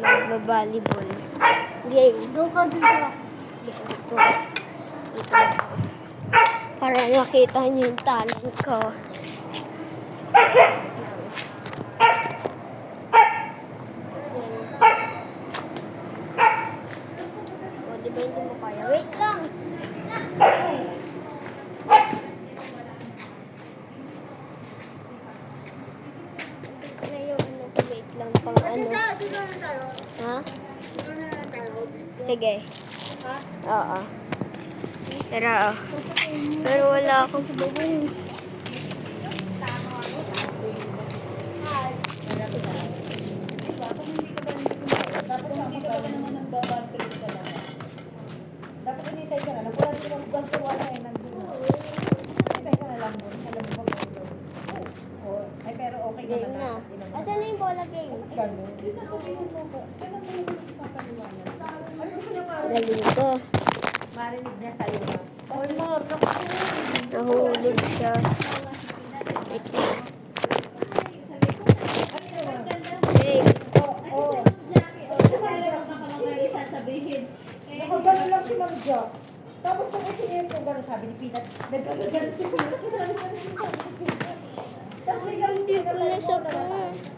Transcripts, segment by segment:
Nagbabalibol. Game. Doon ka dito. Ito. Ito. Para makita niyo yung talent ko. O, di ba hindi mo kaya? Wait lang! Ano yung ano ko? Wait lang pang ano. Ha? Sige. Oo. Tara, oh. Pero wala akong sabayin. Dapat hindi ka ba naman ng babantry ka lang. Dapat hinitay ka na. Wala din ang banto wala ay nandun. Hinitay ka na lang doon. Alam mo mag-upload. Ay pero okay ka Game na. Asan na yung bola game? Ganun. Sasabihin mo ko. Kailan mo yung papaliwanag? Ano gusto niya nga? Galing ko. Marinig niya sa'yo na. Ay, mga Nahulog siya. Ito. Game. Nakagano lang si Ma'am Jo. Tapos kung isinip ko gano'n, sabi ni Peanut, nagkagano si Peanut. Tapos may gano'n Hindi ko na sa pa.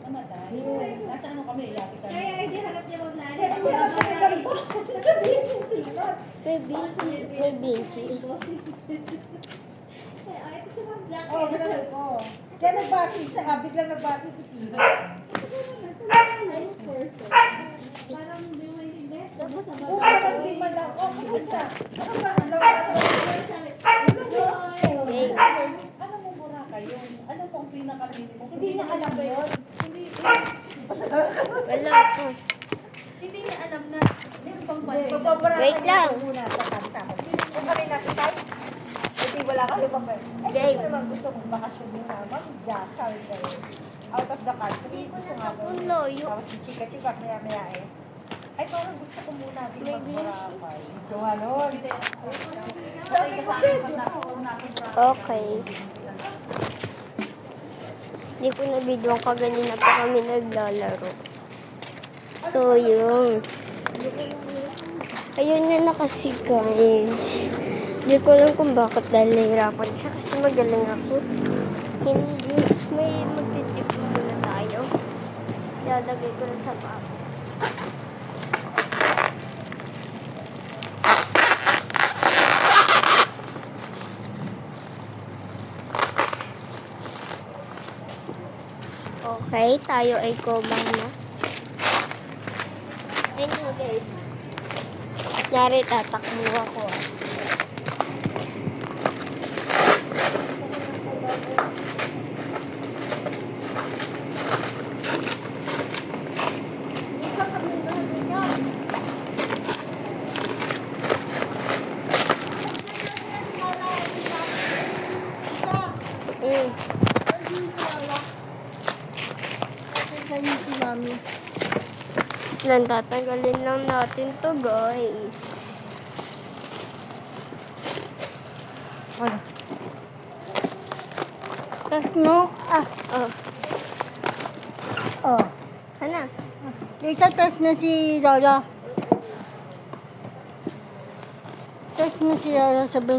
namatay. Nasa ano kami, ilapit kami. Kaya hindi harap niya maglari. Kaya ang hirap kami gano'n pa. Sabihin mo Peanut. May binti. May binti. Ay, ito si Ma'am Jackie. Oo, gano'n ko. Kaya nagbati siya, biglang nagbati si Peanut. Parang hindi mo hindi. Tapos sa Oo, parang di man lang. Oh, kumusta? Nakasaan lang. Ano mo mura kayo? Ano pong pinaka-minimum? Hindi niya alam yun. Hindi. Wala ko. Hindi niya alam na meron pang Wait lang. Muna sa tama. Kung kami nakitay, hindi wala ka lumang ba? Eh, Game. siyempre naman gusto mong bakasyon muna. Mag-jack, sorry guys. Out of the country. Gusto nga doon. Ang loyo. Tapos si chika-chika, maya-maya eh. Ay, parang gusto ko muna din May mag-Boracay. Yung ano. Sabi ko, Okay. Hindi ko na video ka ganina pa kami naglalaro. So, yun. Ayun na kasi guys. Hindi ko alam kung bakit nahihirapan siya kasi magaling ako. Hindi. May magtitip muna tayo. Lalagay ko na sa bag. Okay, tayo ay kobang na. Ayun guys. Nari, tatakbo ako. si Mami. Lang tatagalin lang natin to guys. Ano? Tapos no? Oh. Oh. Ano? Test na si Lola. Test na si Lola, sabihin